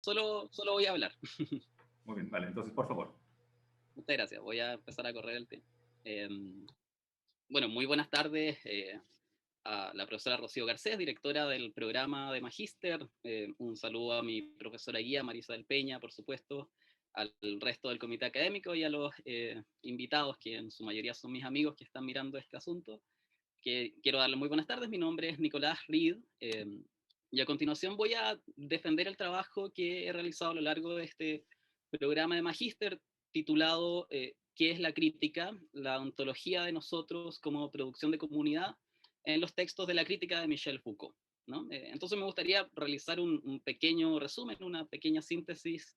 solo voy a hablar. Muy bien, vale, entonces por favor. Muchas gracias, voy a empezar a correr el tema. Bueno, muy buenas tardes a la profesora Rocío Garcés, directora del programa de Magíster. Un saludo a mi profesora guía, Marisa del Peña, por supuesto, al resto del comité académico y a los invitados, que en su mayoría son mis amigos que están mirando este asunto. Quiero darle muy buenas tardes, mi nombre es Nicolás Reed, y a continuación voy a defender el trabajo que he realizado a lo largo de este programa de Magíster titulado ¿Qué es la crítica? La ontología de nosotros como producción de comunidad en los textos de la crítica de Michel Foucault, ¿no? Entonces me gustaría realizar un pequeño resumen, una pequeña síntesis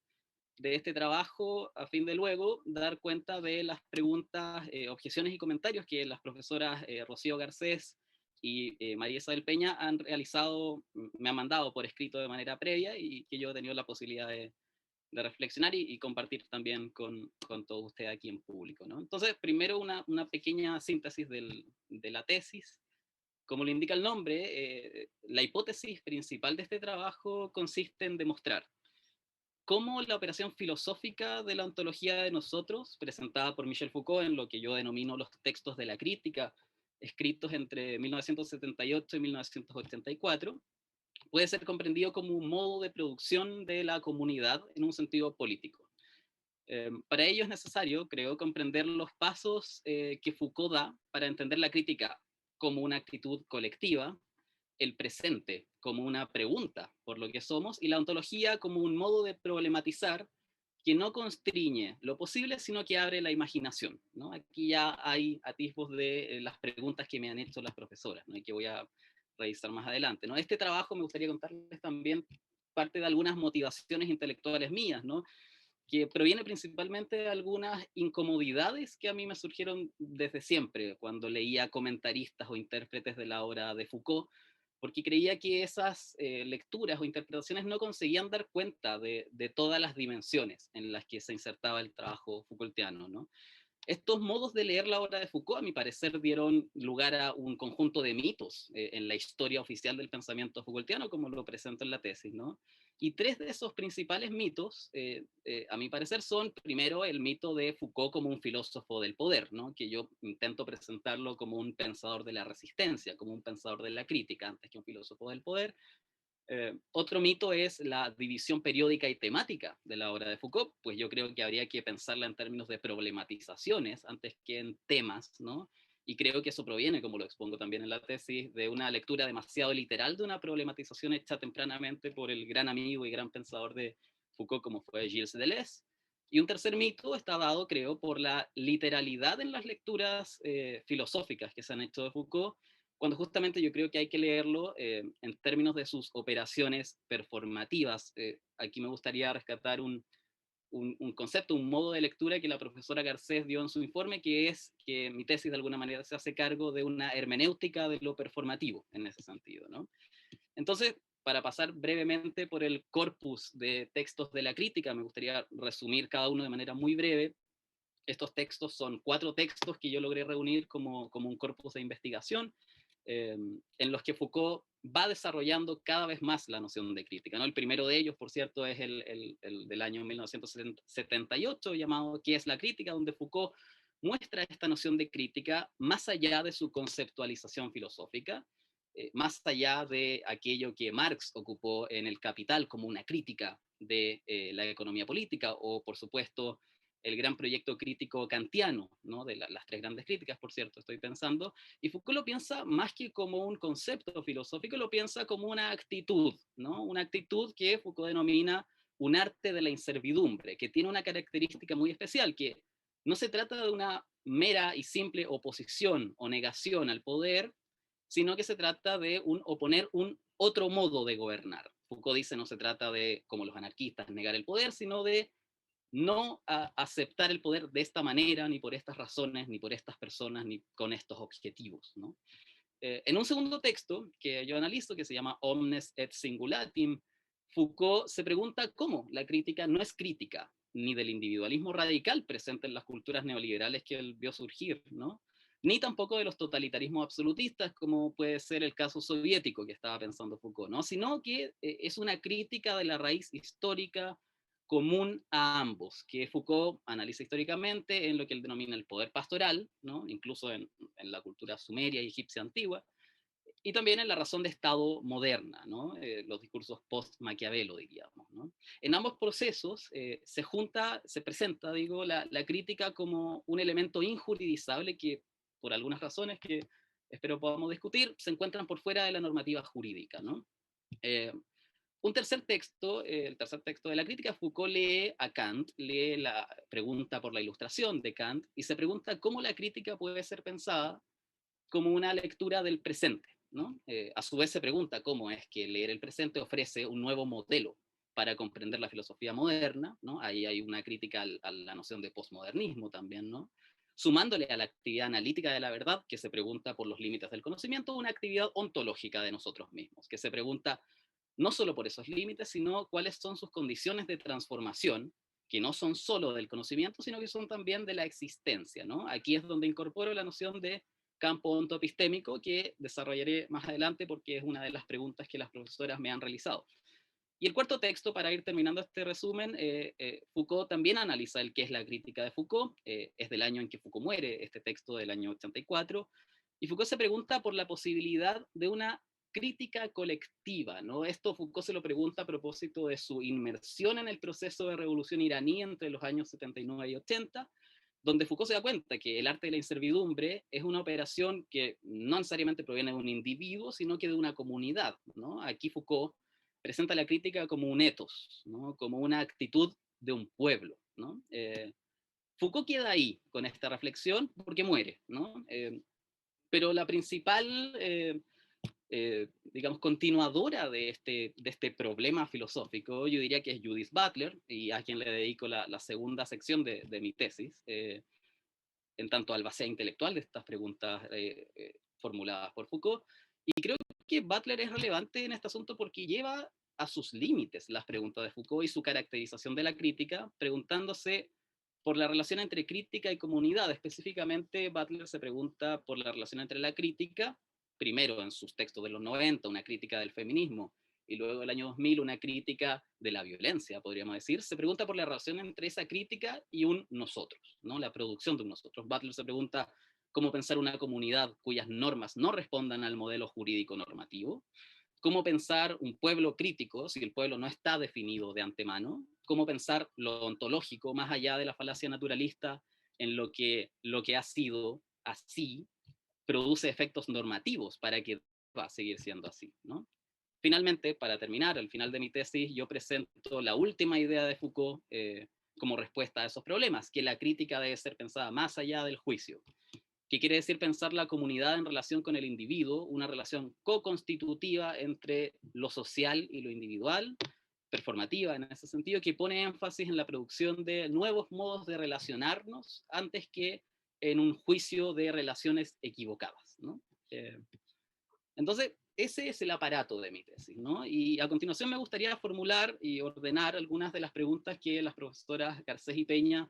de este trabajo a fin de luego dar cuenta de las preguntas, objeciones y comentarios que las profesoras Rocío Garcés y María Isabel Peña han realizado, me han mandado por escrito de manera previa y que yo he tenido la posibilidad de reflexionar y compartir también con todos ustedes aquí en público, ¿no? Entonces, primero una pequeña síntesis de la tesis. Como le indica el nombre, la hipótesis principal de este trabajo consiste en demostrar cómo la operación filosófica de la ontología de nosotros, presentada por Michel Foucault en lo que yo denomino los textos de la crítica, escritos entre 1978 y 1984, puede ser comprendido como un modo de producción de la comunidad en un sentido político. Para ello es necesario, creo, comprender los pasos que Foucault da para entender la crítica como una actitud colectiva, el presente como una pregunta por lo que somos y la ontología como un modo de problematizar que no constriñe lo posible, sino que abre la imaginación, ¿no? Aquí ya hay atisbos de las preguntas que me han hecho las profesoras, ¿no? Y que voy a revisar más adelante, ¿no? Este trabajo me gustaría contarles también parte de algunas motivaciones intelectuales mías, ¿no? Que proviene principalmente de algunas incomodidades que a mí me surgieron desde siempre, cuando leía comentaristas o intérpretes de la obra de Foucault, porque creía que esas lecturas o interpretaciones no conseguían dar cuenta de todas las dimensiones en las que se insertaba el trabajo Foucaultiano, ¿no? Estos modos de leer la obra de Foucault, a mi parecer, dieron lugar a un conjunto de mitos en la historia oficial del pensamiento Foucaultiano, como lo presento en la tesis, ¿no? Y tres de esos principales mitos, a mi parecer, son, primero, el mito de Foucault como un filósofo del poder, ¿no? Que yo intento presentarlo como un pensador de la resistencia, como un pensador de la crítica, antes que un filósofo del poder. Otro mito es la división periódica y temática de la obra de Foucault, pues yo creo que habría que pensarla en términos de problematizaciones antes que en temas, ¿no? Y creo que eso proviene, como lo expongo también en la tesis, de una lectura demasiado literal de una problematización hecha tempranamente por el gran amigo y gran pensador de Foucault como fue Gilles Deleuze. Y un tercer mito está dado, creo, por la literalidad en las lecturas filosóficas que se han hecho de Foucault, cuando justamente yo creo que hay que leerlo en términos de sus operaciones performativas. Aquí me gustaría rescatar un concepto, un modo de lectura que la profesora Garcés dio en su informe, que es que mi tesis de alguna manera se hace cargo de una hermenéutica de lo performativo en ese sentido, ¿no? Entonces, para pasar brevemente por el corpus de textos de la crítica, me gustaría resumir cada uno de manera muy breve. Estos textos son 4 textos que yo logré reunir como un corpus de investigación, en los que Foucault va desarrollando cada vez más la noción de crítica, ¿no? El primero de ellos, por cierto, es el del año 1978, llamado ¿Qué es la crítica?, donde Foucault muestra esta noción de crítica más allá de su conceptualización filosófica, más allá de aquello que Marx ocupó en El Capital como una crítica de la economía política, o por supuesto el gran proyecto crítico kantiano, ¿no? De las 3 grandes críticas, por cierto, estoy pensando, y Foucault lo piensa más que como un concepto filosófico, lo piensa como una actitud, ¿no? Una actitud que Foucault denomina un arte de la inservidumbre, que tiene una característica muy especial, que no se trata de una mera y simple oposición o negación al poder, sino que se trata de oponer un otro modo de gobernar. Foucault dice no se trata de, como los anarquistas, negar el poder, sino de no aceptar el poder de esta manera, ni por estas razones, ni por estas personas, ni con estos objetivos, ¿no? En un segundo texto que yo analizo, que se llama Omnes et Singulatim, Foucault se pregunta cómo la crítica no es crítica, ni del individualismo radical presente en las culturas neoliberales que él vio surgir, ¿no? ni tampoco de los totalitarismos absolutistas, como puede ser el caso soviético que estaba pensando Foucault, ¿no? Sino que es una crítica de la raíz histórica común a ambos, que Foucault analiza históricamente en lo que él denomina el poder pastoral, ¿no? Incluso en la cultura sumeria y egipcia antigua, y también en la razón de Estado moderna, ¿no? Los discursos post-Maquiavelo, diríamos, ¿no? En ambos procesos se presenta, digo, la crítica como un elemento injuridizable que, por algunas razones que espero podamos discutir, se encuentran por fuera de la normativa jurídica, ¿no? Un tercer texto, el tercer texto de la crítica, Foucault lee a Kant, lee la pregunta por la ilustración de Kant, y se pregunta cómo la crítica puede ser pensada como una lectura del presente, ¿no? A su vez se pregunta cómo es que leer el presente ofrece un nuevo modelo para comprender la filosofía moderna, ¿no? Ahí hay una crítica a la noción de posmodernismo también, ¿no? Sumándole a la actividad analítica de la verdad, que se pregunta por los límites del conocimiento, una actividad ontológica de nosotros mismos, que se pregunta no solo por esos límites, sino cuáles son sus condiciones de transformación, que no son solo del conocimiento, sino que son también de la existencia, ¿no? Aquí es donde incorporo la noción de campo ontoepistémico, que desarrollaré más adelante porque es una de las preguntas que las profesoras me han realizado. Y el cuarto texto, para ir terminando este resumen, Foucault también analiza el qué es la crítica de Foucault, es del año en que Foucault muere, este texto del año 84, y Foucault se pregunta por la posibilidad de una crítica colectiva, ¿no? Esto Foucault se lo pregunta a propósito de su inmersión en el proceso de revolución iraní entre los años 79 y 80, donde Foucault se da cuenta que el arte de la inservidumbre es una operación que no necesariamente proviene de un individuo, sino que de una comunidad, ¿no? Aquí Foucault presenta la crítica como un ethos, ¿no? Como una actitud de un pueblo, ¿no? Foucault queda ahí con esta reflexión porque muere, ¿no? Pero la principal, digamos, continuadora de este problema filosófico, yo diría que es Judith Butler, y a quien le dedico la segunda sección de mi tesis, en tanto albacea intelectual de estas preguntas formuladas por Foucault. Y creo que Butler es relevante en este asunto porque lleva a sus límites las preguntas de Foucault y su caracterización de la crítica, preguntándose por la relación entre crítica y comunidad. Específicamente, Butler se pregunta por la relación entre la crítica, primero en sus textos de los 90, una crítica del feminismo, y luego del año 2000 una crítica de la violencia, podríamos decir. Se pregunta por la relación entre esa crítica y un nosotros, ¿no? La producción de un nosotros. Butler se pregunta cómo pensar una comunidad cuyas normas no respondan al modelo jurídico normativo, cómo pensar un pueblo crítico si el pueblo no está definido de antemano, cómo pensar lo ontológico más allá de la falacia naturalista en lo que ha sido así produce efectos normativos para que va a seguir siendo así, ¿no? Finalmente, para terminar, al final de mi tesis, yo presento la última idea de Foucault como respuesta a esos problemas, que la crítica debe ser pensada más allá del juicio, que quiere decir pensar la comunidad en relación con el individuo, una relación co-constitutiva entre lo social y lo individual, performativa en ese sentido, que pone énfasis en la producción de nuevos modos de relacionarnos antes que en un juicio de relaciones equivocadas, ¿no? Entonces, ese es el aparato de mi tesis, ¿no? Y a continuación me gustaría formular y ordenar algunas de las preguntas que las profesoras Garcés y Peña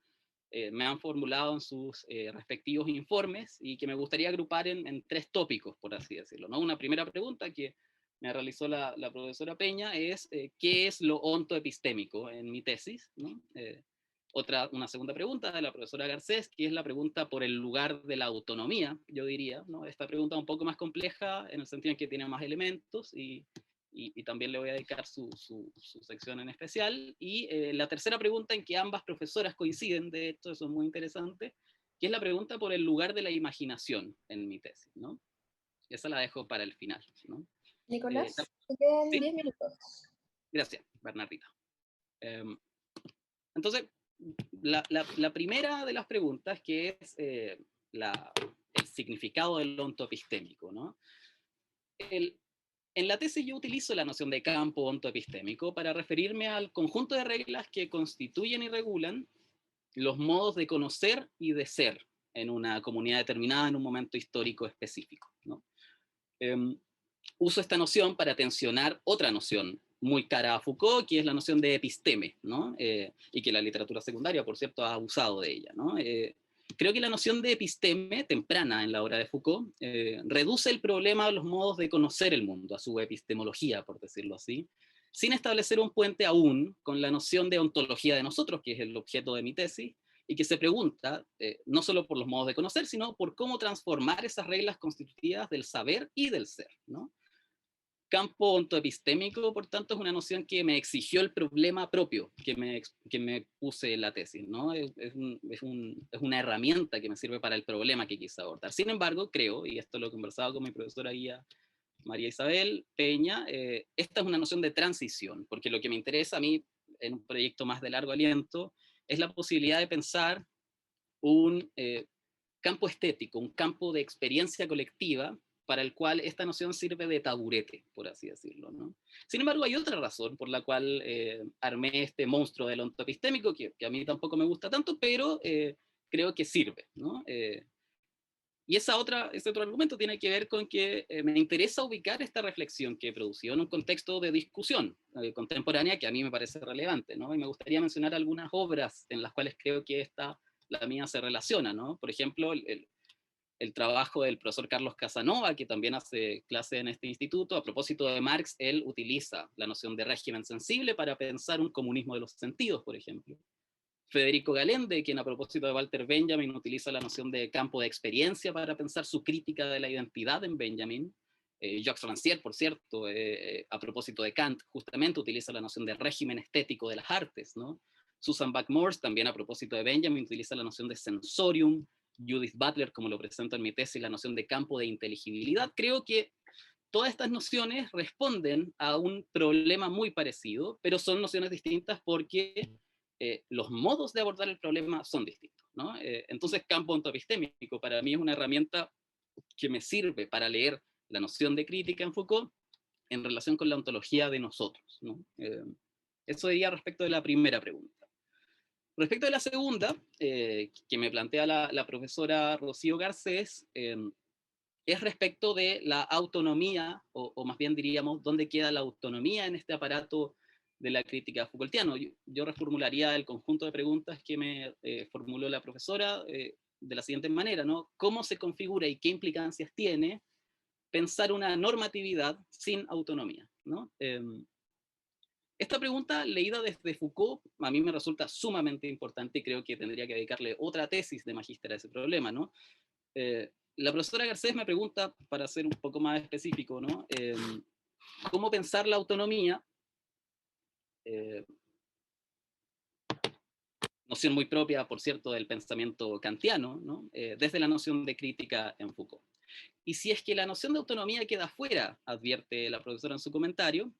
me han formulado en sus respectivos informes y que me gustaría agrupar en tres tópicos, por así decirlo, ¿no? Una primera pregunta que me realizó la profesora Peña es ¿qué es lo ontoepistémico en mi tesis, ¿no? Una segunda pregunta de la profesora Garcés, que es la pregunta por el lugar de la autonomía, yo diría, ¿no? Esta pregunta es un poco más compleja en el sentido en que tiene más elementos y también le voy a dedicar su sección en especial. Y la tercera pregunta en que ambas profesoras coinciden, de hecho, eso es muy interesante, que es la pregunta por el lugar de la imaginación en mi tesis, ¿no? Esa la dejo para el final, ¿no? Nicolás, te quedan ¿Sí? 10 minutos. Gracias, Bernardita. Entonces, la primera de las preguntas, que es el significado del ontoepistémico, ¿no? En la tesis yo utilizo la noción de campo ontoepistémico para referirme al conjunto de reglas que constituyen y regulan los modos de conocer y de ser en una comunidad determinada en un momento histórico específico, ¿no? Uso esta noción para tensionar otra noción muy cara a Foucault, que es la noción de episteme, ¿no? Y que la literatura secundaria, por cierto, ha abusado de ella, ¿no? creo que la noción de episteme, temprana en la obra de Foucault, reduce el problema a los modos de conocer el mundo, a su epistemología, por decirlo así, sin establecer un puente aún con la noción de ontología de nosotros, que es el objeto de mi tesis, y que se pregunta no solo por los modos de conocer, sino por cómo transformar esas reglas constitutivas del saber y del ser, ¿no? Campo ontoepistémico, por tanto, es una noción que me exigió el problema propio que me puse en la tesis, ¿no? Es una herramienta que me sirve para el problema que quise abordar. Sin embargo, creo, y esto lo he conversado con mi profesora guía María Isabel Peña, esta es una noción de transición, porque lo que me interesa a mí en un proyecto más de largo aliento es la posibilidad de pensar un campo estético, un campo de experiencia colectiva para el cual esta noción sirve de taburete, por así decirlo, ¿no? Sin embargo, hay otra razón por la cual armé este monstruo del ontoepistémico, que a mí tampoco me gusta tanto, pero creo que sirve, ¿no? Y ese otro argumento tiene que ver con que me interesa ubicar esta reflexión que he producido en un contexto de discusión contemporánea que a mí me parece relevante, ¿no? Y me gustaría mencionar algunas obras en las cuales creo que la mía se relaciona, ¿no? Por ejemplo, el trabajo del profesor Carlos Casanova, que también hace clase en este instituto. A propósito de Marx, él utiliza la noción de régimen sensible para pensar un comunismo de los sentidos, por ejemplo. Federico Galende, quien a propósito de Walter Benjamin utiliza la noción de campo de experiencia para pensar su crítica de la identidad en Benjamin. Jacques Rancière, por cierto, a propósito de Kant, justamente utiliza la noción de régimen estético de las artes, ¿no? Susan Buck-Morss, también a propósito de Benjamin, utiliza la noción de sensorium. Judith Butler, como lo presento en mi tesis, la noción de campo de inteligibilidad. Creo que todas estas nociones responden a un problema muy parecido, pero son nociones distintas porque los modos de abordar el problema son distintos, ¿no? Entonces, campo ontoepistémico para mí es una herramienta que me sirve para leer la noción de crítica en Foucault en relación con la ontología de nosotros, ¿no? Eso diría respecto de la primera pregunta. Respecto de la segunda, que me plantea la profesora Rocío Garcés, es respecto de la autonomía, o más bien diríamos, dónde queda la autonomía en este aparato de la crítica Foucaultiana. Yo reformularía el conjunto de preguntas que me formuló la profesora de la siguiente manera, ¿no? ¿Cómo se configura y qué implicancias tiene pensar una normatividad sin autonomía, ¿no? Esta pregunta, leída desde Foucault, a mí me resulta sumamente importante y creo que tendría que dedicarle otra tesis de magíster a ese problema, ¿no? La profesora Garcés me pregunta, para ser un poco más específico, ¿no? ¿Cómo pensar la autonomía? Noción muy propia, por cierto, del pensamiento kantiano, ¿no? Desde la noción de crítica en Foucault. Y si es que la noción de autonomía queda fuera, advierte la profesora en su comentario,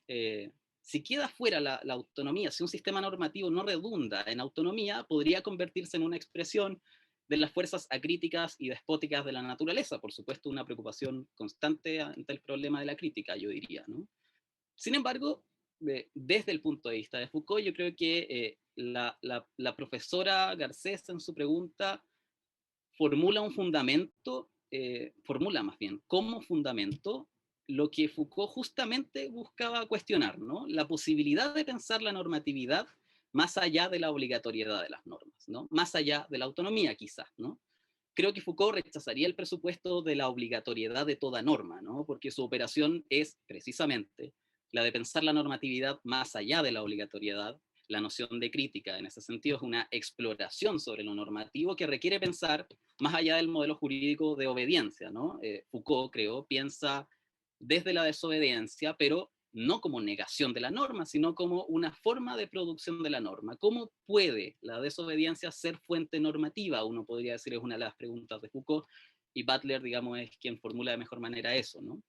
si queda fuera la autonomía, si un sistema normativo no redunda en autonomía, podría convertirse en una expresión de las fuerzas acríticas y despóticas de la naturaleza. Por supuesto, una preocupación constante ante el problema de la crítica, yo diría, ¿no? Sin embargo, desde el punto de vista de Foucault, yo creo que la profesora Garcés en su pregunta formula un fundamento, formula más bien como fundamento lo que Foucault justamente buscaba cuestionar, ¿no? La posibilidad de pensar la normatividad más allá de la obligatoriedad de las normas, ¿no? Más allá de la autonomía quizás, ¿no? Creo que Foucault rechazaría el presupuesto de la obligatoriedad de toda norma, ¿no? Porque su operación es precisamente la de pensar la normatividad más allá de la obligatoriedad. La noción de crítica en ese sentido es una exploración sobre lo normativo que requiere pensar más allá del modelo jurídico de obediencia, ¿no? Foucault, creo, piensa desde la desobediencia, pero no como negación de la norma, sino como una forma de producción de la norma. ¿Cómo puede la desobediencia ser fuente normativa? Uno podría decir es una de las preguntas de Foucault, y Butler, digamos, es quien formula de mejor manera eso, ¿no?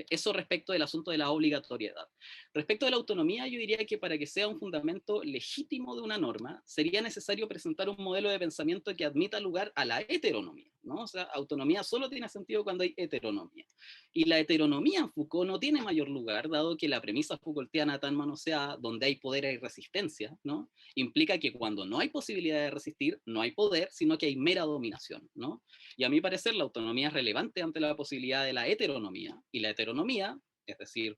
Eso respecto del asunto de la obligatoriedad. Respecto de la autonomía, yo diría que para que sea un fundamento legítimo de una norma, sería necesario presentar un modelo de pensamiento que admita lugar a la heteronomía, ¿no? O sea, autonomía solo tiene sentido cuando hay heteronomía. Y la heteronomía en Foucault no tiene mayor lugar, dado que la premisa Foucaultiana tan manoseada, donde hay poder hay resistencia, ¿no? Implica que cuando no hay posibilidad de resistir, no hay poder, sino que hay mera dominación, ¿no? Y a mi parecer la autonomía es relevante ante la posibilidad de la heteronomía, y la heteronomía, es decir,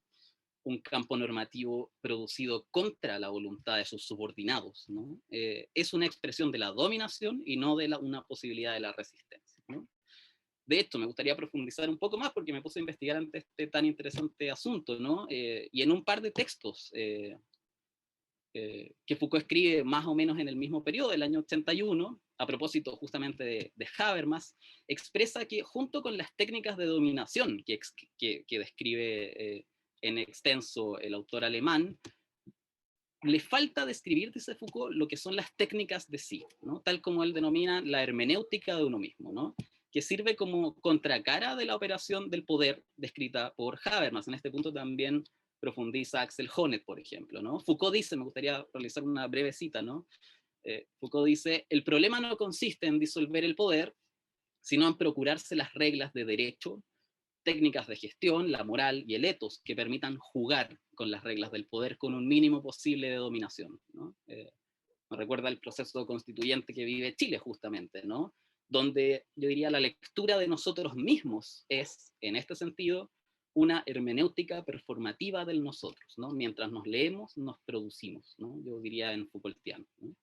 un campo normativo producido contra la voluntad de sus subordinados, ¿no? Es una expresión de la dominación y no de una posibilidad de la resistencia, ¿no? De hecho, me gustaría profundizar un poco más porque me puse a investigar ante este tan interesante asunto, ¿no? Y en un par de textos que Foucault escribe más o menos en el mismo periodo, del año 81, a propósito justamente de Habermas, expresa que junto con las técnicas de dominación que describe en extenso el autor alemán, le falta describir, dice Foucault, lo que son las técnicas de sí, ¿no? Tal como él denomina la hermenéutica de uno mismo, ¿no? Que sirve como contracara de la operación del poder descrita por Habermas. En este punto también profundiza Axel Honneth, por ejemplo, ¿no? Foucault dice, me gustaría realizar una breve cita, ¿no? Foucault dice, el problema no consiste en disolver el poder, sino en procurarse las reglas de derecho, técnicas de gestión, la moral y el ethos que permitan jugar con las reglas del poder con un mínimo posible de dominación, ¿no? Me recuerda el proceso constituyente que vive Chile justamente, ¿no? Donde yo diría la lectura de nosotros mismos es, en este sentido, una hermenéutica performativa del nosotros, ¿no? Mientras nos leemos, nos producimos, ¿no? Yo diría en Foucaultiano, ¿no?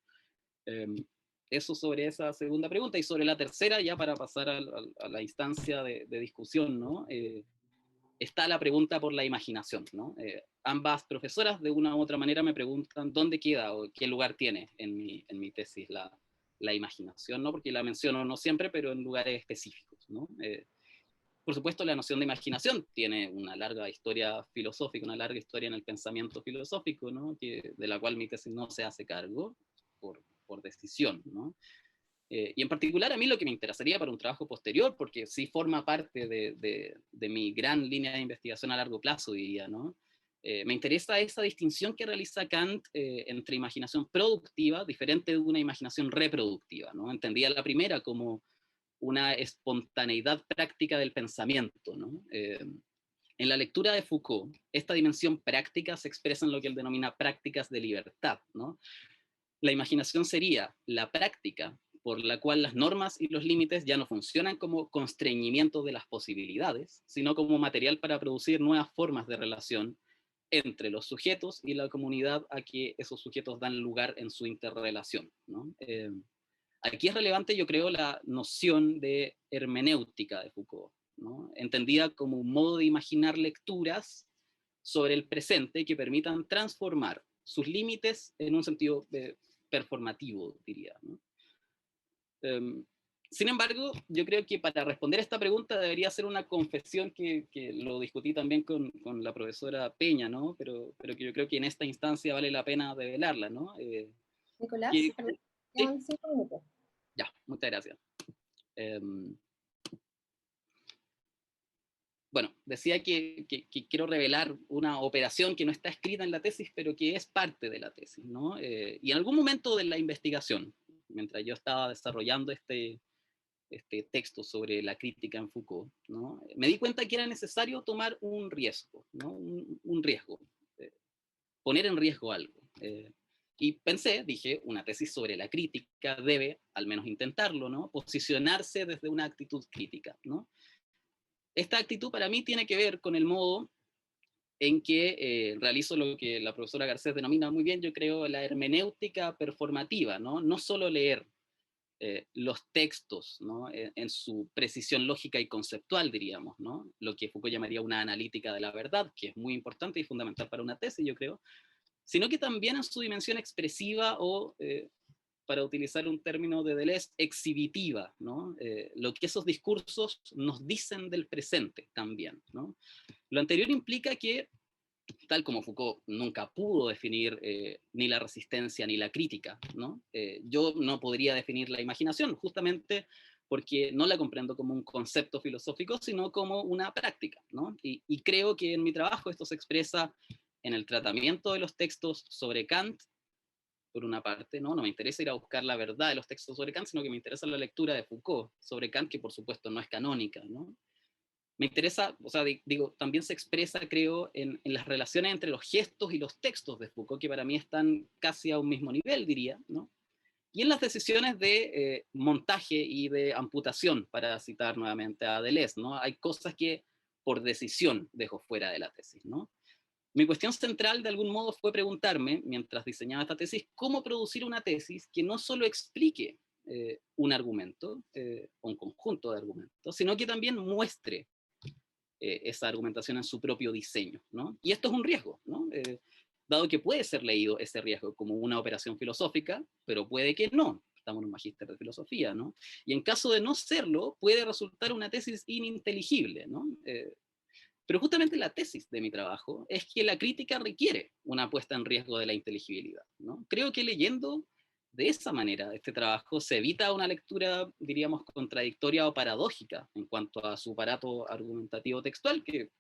Eso sobre esa segunda pregunta, y sobre la tercera, ya para pasar a la instancia de discusión, ¿no? Está la pregunta por la imaginación, ¿no? Ambas profesoras de una u otra manera me preguntan dónde queda o qué lugar tiene en mi tesis la imaginación, ¿no? Porque la menciono no siempre, pero en lugares específicos, ¿no? Por supuesto, la noción de imaginación tiene una larga historia filosófica, una larga historia en el pensamiento filosófico, ¿no? De la cual mi tesis no se hace cargo por decisión, ¿no? Y en particular a mí lo que me interesaría para un trabajo posterior, porque sí forma parte de mi gran línea de investigación a largo plazo, diría, ¿no? Me interesa esa distinción que realiza Kant entre imaginación productiva, diferente de una imaginación reproductiva, ¿no? Entendía la primera como una espontaneidad práctica del pensamiento, ¿no? En la lectura de Foucault, esta dimensión práctica se expresa en lo que él denomina prácticas de libertad, ¿no? La imaginación sería la práctica por la cual las normas y los límites ya no funcionan como constreñimiento de las posibilidades, sino como material para producir nuevas formas de relación entre los sujetos y la comunidad a que esos sujetos dan lugar en su interrelación, ¿no? Aquí es relevante, yo creo, la noción de hermenéutica de Foucault, ¿no? Entendida como un modo de imaginar lecturas sobre el presente que permitan transformar sus límites en un sentido performativo, diría, ¿no? Sin embargo, yo creo que para responder a esta pregunta debería hacer una confesión que lo discutí también con la profesora Peña, ¿no? Pero que yo creo que en esta instancia vale la pena develarla, ¿no? Nicolás, perdón, ¿Sí? quedan 5 minutos. Ya, muchas gracias. Bueno, decía que quiero revelar una operación que no está escrita en la tesis, pero que es parte de la tesis, ¿no? Y en algún momento de la investigación, mientras yo estaba desarrollando este texto sobre la crítica en Foucault, ¿no? Me di cuenta que era necesario tomar un riesgo, ¿no? Un riesgo, poner en riesgo algo. Y pensé, dije, una tesis sobre la crítica debe, al menos intentarlo, ¿no? Posicionarse desde una actitud crítica, ¿no? Esta actitud para mí tiene que ver con el modo en que realizo lo que la profesora Garcés denomina muy bien, yo creo, la hermenéutica performativa, ¿no? No solo leer los textos, ¿no? En su precisión lógica y conceptual, diríamos, ¿no? Lo que Foucault llamaría una analítica de la verdad, que es muy importante y fundamental para una tesis, yo creo, sino que también en su dimensión expresiva o, para utilizar un término de Deleuze, exhibitiva, ¿no? Lo que esos discursos nos dicen del presente también, ¿no? Lo anterior implica que, tal como Foucault nunca pudo definir ni la resistencia ni la crítica, ¿no? Yo no podría definir la imaginación, justamente porque no la comprendo como un concepto filosófico, sino como una práctica, ¿no? Y creo que en mi trabajo esto se expresa en el tratamiento de los textos sobre Kant, por una parte, ¿no? No me interesa ir a buscar la verdad de los textos sobre Kant, sino que me interesa la lectura de Foucault sobre Kant, que por supuesto no es canónica, ¿no? Me interesa, o sea, digo, también se expresa, creo, en las relaciones entre los gestos y los textos de Foucault, que para mí están casi a un mismo nivel, diría, ¿no? Y en las decisiones de montaje y de amputación, para citar nuevamente a Deleuze, ¿no? Hay cosas que por decisión dejo fuera de la tesis, ¿no? Mi cuestión central, de algún modo, fue preguntarme, mientras diseñaba esta tesis, cómo producir una tesis que no solo explique un argumento, o un conjunto de argumentos, sino que también muestre esa argumentación en su propio diseño, ¿no? Y esto es un riesgo, ¿no? Dado que puede ser leído ese riesgo como una operación filosófica, pero puede que no. Estamos en un magíster de filosofía, ¿no? Y en caso de no serlo, puede resultar una tesis ininteligible, ¿no? Pero justamente la tesis de mi trabajo es que la crítica requiere una puesta en riesgo de la inteligibilidad, ¿no? Creo que leyendo de esa manera este trabajo se evita una lectura, diríamos, contradictoria o paradójica en cuanto a su aparato argumentativo textual, que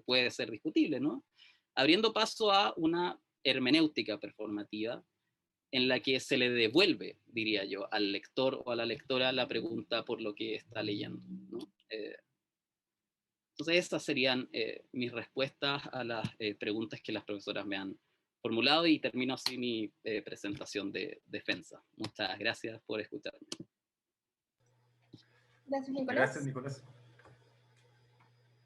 puede ser discutible, ¿no? Abriendo paso a una hermenéutica performativa en la que se le devuelve, diría yo, al lector o a la lectora la pregunta por lo que está leyendo, ¿no? Entonces estas serían mis respuestas a las preguntas que las profesoras me han formulado, y termino así mi presentación de defensa. Muchas gracias por escucharme. Gracias, Nicolás. Gracias, Nicolás.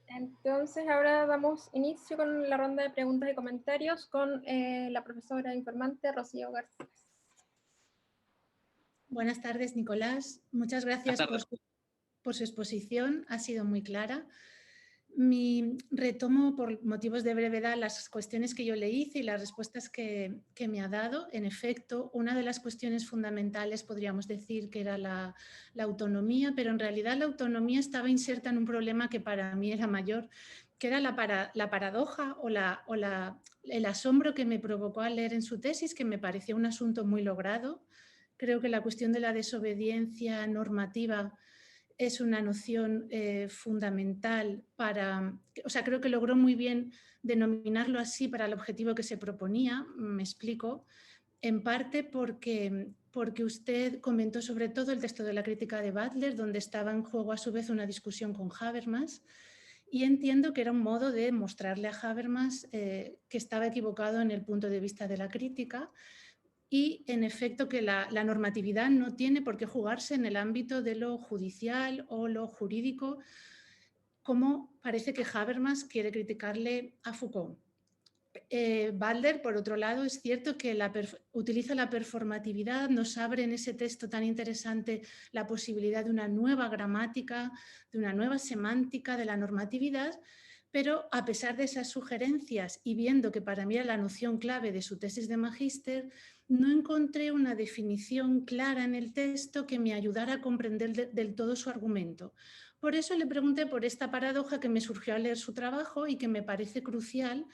Entonces ahora damos inicio con la ronda de preguntas y comentarios con la profesora informante Rocío Garcés. Buenas tardes, Nicolás. Muchas gracias por su exposición, ha sido muy clara. Retomo por motivos de brevedad las cuestiones que yo le hice y las respuestas que me ha dado. En efecto, una de las cuestiones fundamentales podríamos decir que era la autonomía, pero en realidad la autonomía estaba inserta en un problema que para mí era mayor, que era la paradoja o el asombro que me provocó al leer en su tesis, que me pareció un asunto muy logrado. Creo que la cuestión de la desobediencia normativa es una noción fundamental creo que logró muy bien denominarlo así para el objetivo que se proponía, me explico, en parte porque usted comentó sobre todo el texto de la crítica de Butler, donde estaba en juego a su vez una discusión con Habermas, y entiendo que era un modo de mostrarle a Habermas que estaba equivocado en el punto de vista de la crítica, y en efecto que la normatividad no tiene por qué jugarse en el ámbito de lo judicial o lo jurídico, como parece que Habermas quiere criticarle a Foucault. Butler, por otro lado, es cierto que utiliza la performatividad, nos abre en ese texto tan interesante la posibilidad de una nueva gramática, de una nueva semántica de la normatividad, pero a pesar de esas sugerencias y viendo que para mí era la noción clave de su tesis de magíster, no encontré una definición clara en el texto que me ayudara a comprender del todo su argumento. Por eso le pregunté por esta paradoja que me surgió al leer su trabajo y que me parece crucial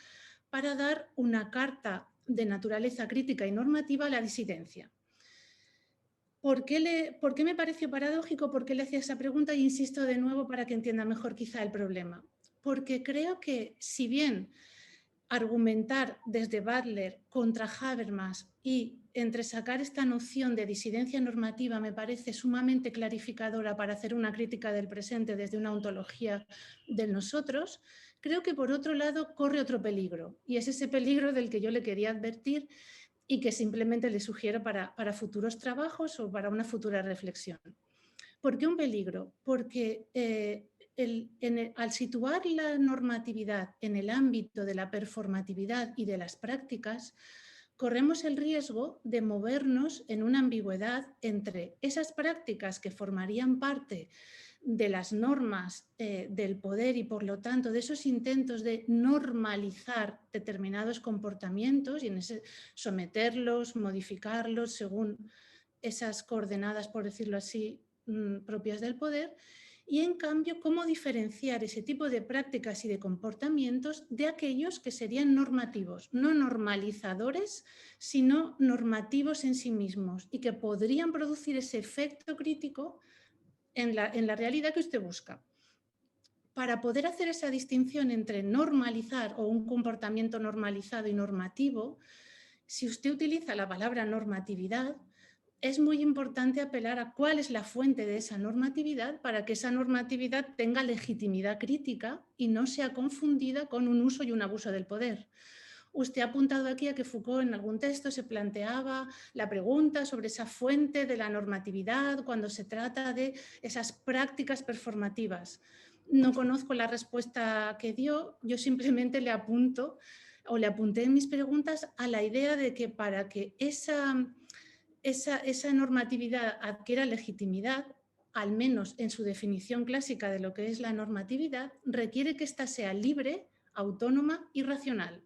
para dar una carta de naturaleza crítica y normativa a la disidencia. ¿Por qué me pareció paradójico? ¿Por qué le hacía esa pregunta? Y insisto de nuevo para que entienda mejor quizá el problema. Porque creo que si bien argumentar desde Butler contra Habermas y entresacar esta noción de disidencia normativa me parece sumamente clarificadora para hacer una crítica del presente desde una ontología del nosotros, creo que por otro lado corre otro peligro, y es ese peligro del que yo le quería advertir y que simplemente le sugiero para futuros trabajos o para una futura reflexión. ¿Por qué un peligro? Porque al situar la normatividad en el ámbito de la performatividad y de las prácticas, corremos el riesgo de movernos en una ambigüedad entre esas prácticas que formarían parte de las normas del poder y por lo tanto de esos intentos de normalizar determinados comportamientos y en ese someterlos, modificarlos según esas coordenadas, por decirlo así, propias del poder, y en cambio cómo diferenciar ese tipo de prácticas y de comportamientos de aquellos que serían normativos, no normalizadores, sino normativos en sí mismos y que podrían producir ese efecto crítico en la realidad que usted busca. Para poder hacer esa distinción entre normalizar o un comportamiento normalizado y normativo, si usted utiliza la palabra normatividad, es muy importante apelar a cuál es la fuente de esa normatividad para que esa normatividad tenga legitimidad crítica y no sea confundida con un uso y un abuso del poder. Usted ha apuntado aquí a que Foucault en algún texto se planteaba la pregunta sobre esa fuente de la normatividad cuando se trata de esas prácticas performativas. No conozco la respuesta que dio, yo simplemente le apunto o le apunté en mis preguntas a la idea de que para que esa normatividad adquiera legitimidad, al menos en su definición clásica de lo que es la normatividad, requiere que ésta sea libre, autónoma y racional.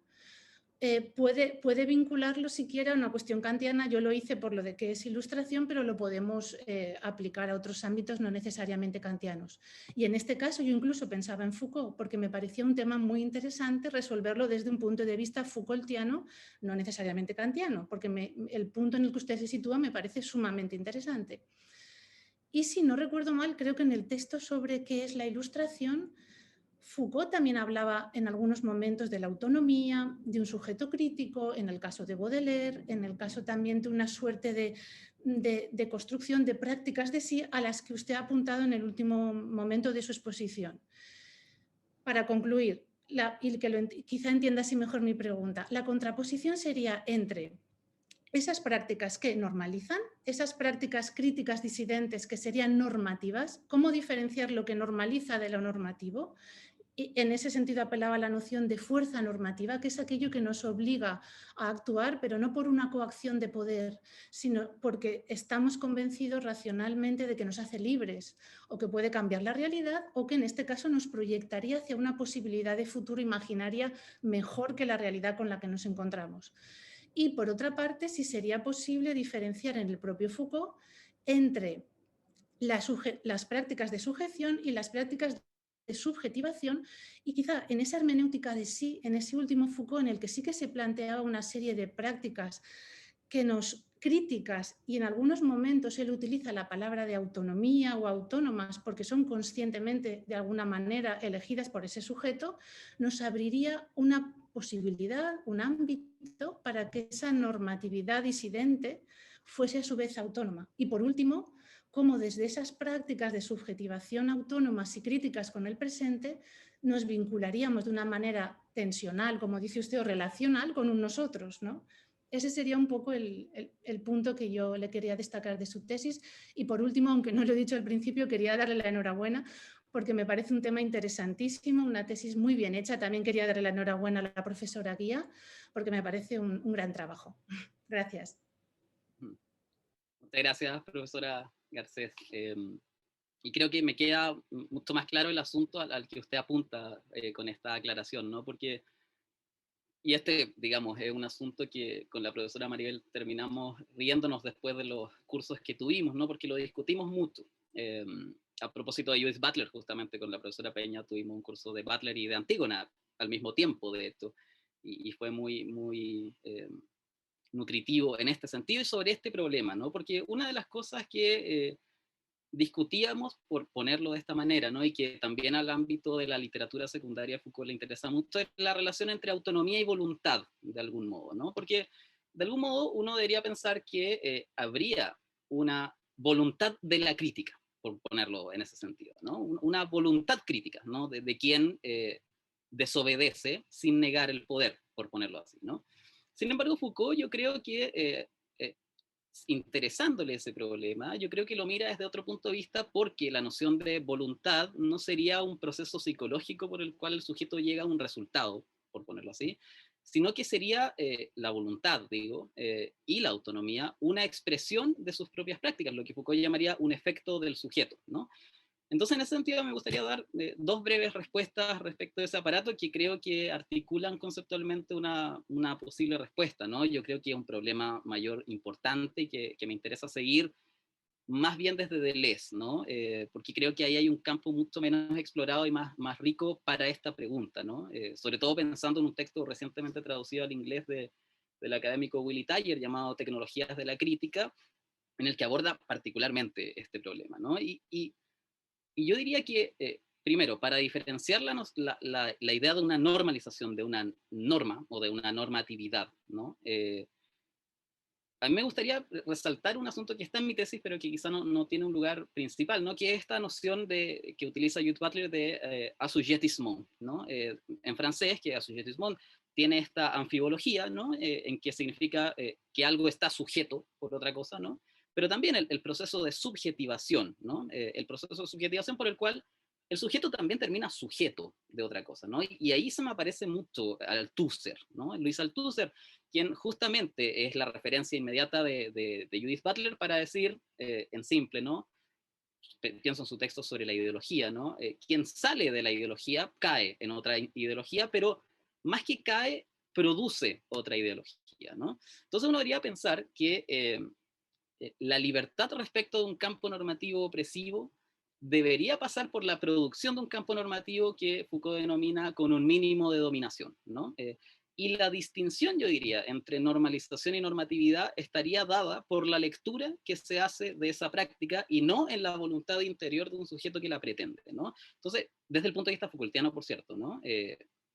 Puede vincularlo siquiera a una cuestión kantiana. Yo lo hice por lo de que es ilustración, pero lo podemos aplicar a otros ámbitos no necesariamente kantianos. Y en este caso yo incluso pensaba en Foucault, porque me parecía un tema muy interesante resolverlo desde un punto de vista Foucaultiano, no necesariamente kantiano, porque el punto en el que usted se sitúa me parece sumamente interesante. Y si no recuerdo mal, creo que en el texto sobre qué es la ilustración, Foucault también hablaba en algunos momentos de la autonomía, de un sujeto crítico, en el caso de Baudelaire, en el caso también de una suerte de construcción de prácticas de sí a las que usted ha apuntado en el último momento de su exposición. Para concluir, y que quizá entienda así mejor mi pregunta, la contraposición sería entre esas prácticas que normalizan, esas prácticas críticas disidentes que serían normativas, cómo diferenciar lo que normaliza de lo normativo. Y en ese sentido apelaba a la noción de fuerza normativa, que es aquello que nos obliga a actuar, pero no por una coacción de poder, sino porque estamos convencidos racionalmente de que nos hace libres, o que puede cambiar la realidad, o que en este caso nos proyectaría hacia una posibilidad de futuro imaginaria mejor que la realidad con la que nos encontramos. Y por otra parte, si sería posible diferenciar en el propio Foucault entre las prácticas de sujeción y las prácticas de subjetivación, y quizá en esa hermenéutica de sí, en ese último Foucault, en el que sí que se planteaba una serie de prácticas que nos críticas, y en algunos momentos él utiliza la palabra de autonomía o autónomas porque son conscientemente de alguna manera elegidas por ese sujeto, nos abriría una posibilidad, un ámbito para que esa normatividad disidente fuese a su vez autónoma. Y por último, cómo desde esas prácticas de subjetivación autónomas y críticas con el presente nos vincularíamos de una manera tensional, como dice usted, o relacional con un nosotros, ¿no? Ese sería un poco el punto que yo le quería destacar de su tesis. Y por último, aunque no lo he dicho al principio, quería darle la enhorabuena porque me parece un tema interesantísimo, una tesis muy bien hecha. También quería darle la enhorabuena a la profesora Guía porque me parece un gran trabajo. Gracias. Muchas gracias, profesora Garcés. Y creo que me queda mucho más claro el asunto al que usted apunta con esta aclaración, ¿no? Porque, y digamos, es un asunto que con la profesora Maribel terminamos riéndonos después de los cursos que tuvimos, ¿no? Porque lo discutimos mucho. A propósito de Judith Butler, justamente con la profesora Peña tuvimos un curso de Butler y de Antígona al mismo tiempo, de hecho, y fue muy, muy nutritivo en este sentido y sobre este problema, ¿no? Porque una de las cosas que discutíamos, por ponerlo de esta manera, ¿no? Y que también al ámbito de la literatura secundaria Foucault le interesa mucho, es la relación entre autonomía y voluntad, de algún modo, ¿no? Porque de algún modo uno debería pensar que habría una voluntad de la crítica, por ponerlo en ese sentido, ¿no? Una voluntad crítica, ¿no? De quien desobedece sin negar el poder, por ponerlo así, ¿no? Sin embargo, Foucault, yo creo que interesándole ese problema, yo creo que lo mira desde otro punto de vista, porque la noción de voluntad no sería un proceso psicológico por el cual el sujeto llega a un resultado, por ponerlo así, sino que sería la voluntad, digo, y la autonomía, una expresión de sus propias prácticas, lo que Foucault llamaría un efecto del sujeto, ¿no? Entonces, en ese sentido, me gustaría dar dos breves respuestas respecto de ese aparato que creo que articulan conceptualmente una posible respuesta, ¿no? Yo creo que es un problema mayor, importante, y que me interesa seguir más bien desde Deleuze, ¿no? Porque creo que ahí hay un campo mucho menos explorado y más rico para esta pregunta, ¿no? Sobre todo pensando en un texto recientemente traducido al inglés del académico Willy Thayer llamado Tecnologías de la Crítica, en el que aborda particularmente este problema, ¿no? Y yo diría que, primero, para diferenciar la idea de una normalización de una norma o de una normatividad, ¿no? A mí me gustaría resaltar un asunto que está en mi tesis, pero que quizá no tiene un lugar principal, ¿no? Que es esta noción que utiliza Judith Butler de assujettissement, ¿no? En francés, que assujettissement tiene esta anfibología, ¿no? En que significa que algo está sujeto por otra cosa, ¿no? Pero también el proceso de subjetivación, ¿no? El proceso de subjetivación por el cual el sujeto también termina sujeto de otra cosa, ¿no? Y ahí se me aparece mucho Althusser, ¿no? Luis Althusser, quien justamente es la referencia inmediata de Judith Butler para decir, en simple, ¿no? Pienso en su texto sobre la ideología, ¿no? Quien sale de la ideología cae en otra ideología, pero más que cae, produce otra ideología, ¿no? Entonces uno debería pensar que la libertad respecto de un campo normativo opresivo debería pasar por la producción de un campo normativo que Foucault denomina con un mínimo de dominación, ¿no? Y la distinción, yo diría, entre normalización y normatividad estaría dada por la lectura que se hace de esa práctica y no en la voluntad interior de un sujeto que la pretende, ¿no? Entonces, desde el punto de vista Foucaultiano, por cierto, ¿no?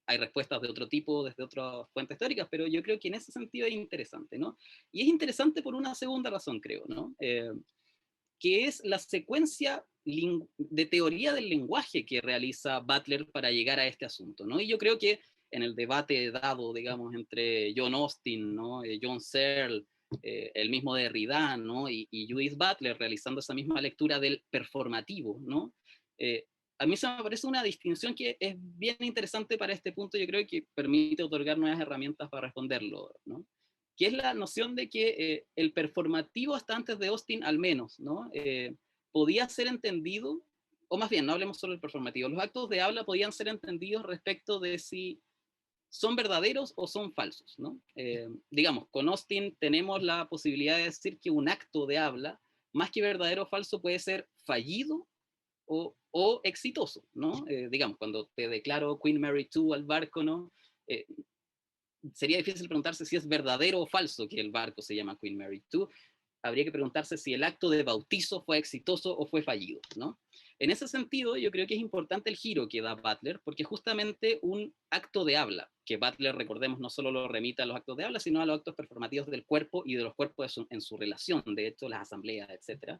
Hay respuestas de otro tipo desde otras fuentes teóricas, pero yo creo que en ese sentido es interesante, ¿no? Y es interesante por una segunda razón, creo, ¿no? Que es la secuencia de teoría del lenguaje que realiza Butler para llegar a este asunto, ¿no? Y yo creo que en el debate dado, digamos, entre John Austin, ¿no? John Searle, el mismo Derrida, ¿no? Y Judith Butler realizando esa misma lectura del performativo, ¿no? A mí se me parece una distinción que es bien interesante para este punto, yo creo que permite otorgar nuevas herramientas para responderlo, ¿no? Que es la noción de que el performativo hasta antes de Austin al menos, ¿no? Podía ser entendido, o más bien, no hablemos solo del performativo, los actos de habla podían ser entendidos respecto de si son verdaderos o son falsos, ¿no? Digamos, con Austin tenemos la posibilidad de decir que un acto de habla, más que verdadero o falso, puede ser fallido o exitoso, ¿no? Digamos, cuando te declaro Queen Mary II al barco, ¿no? Sería difícil preguntarse si es verdadero o falso que el barco se llama Queen Mary II. Habría que preguntarse si el acto de bautizo fue exitoso o fue fallido, ¿no? En ese sentido, yo creo que es importante el giro que da Butler, porque justamente un acto de habla, que Butler, recordemos, no solo lo remite a los actos de habla, sino a los actos performativos del cuerpo y de los cuerpos en su relación, de hecho, las asambleas, etc.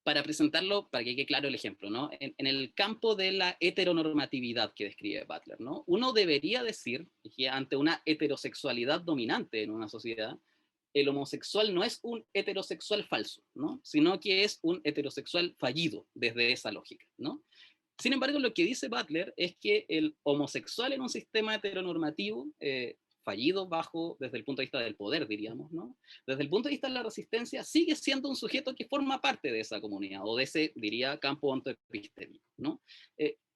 Para presentarlo, para que quede claro el ejemplo, ¿no? En el campo de la heteronormatividad que describe Butler, ¿no? Uno debería decir que ante una heterosexualidad dominante en una sociedad, el homosexual no es un heterosexual falso, ¿no? Sino que es un heterosexual fallido desde esa lógica, ¿no? Sin embargo, lo que dice Butler es que el homosexual en un sistema heteronormativo, fallido desde el punto de vista del poder, diríamos, ¿no? Desde el punto de vista de la resistencia, sigue siendo un sujeto que forma parte de esa comunidad, o de ese, diría, campo ontoepistémico, ¿no?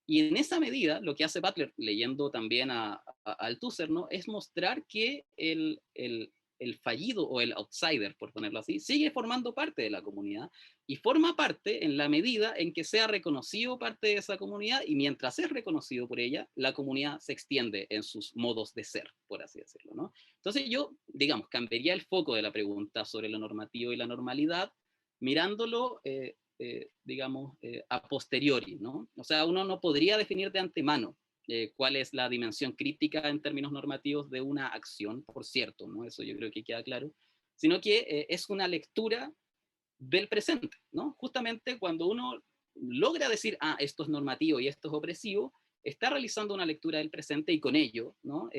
Y en esa medida, lo que hace Butler, leyendo también a Althusser, ¿no? Es mostrar que el fallido o el outsider, por ponerlo así, sigue formando parte de la comunidad y forma parte en la medida en que sea reconocido parte de esa comunidad y mientras es reconocido por ella, la comunidad se extiende en sus modos de ser, por así decirlo, ¿no? Entonces yo, digamos, cambiaría el foco de la pregunta sobre lo normativo y la normalidad mirándolo, digamos, a posteriori, ¿no? O sea, uno no podría definir de antemano cuál es la dimensión crítica en términos normativos de una acción, por cierto, ¿no? Eso yo creo que queda claro, sino que es una lectura del presente, ¿no? Justamente cuando uno logra decir, ah, esto es normativo y esto es opresivo, está realizando una lectura del presente y con ello, ¿no?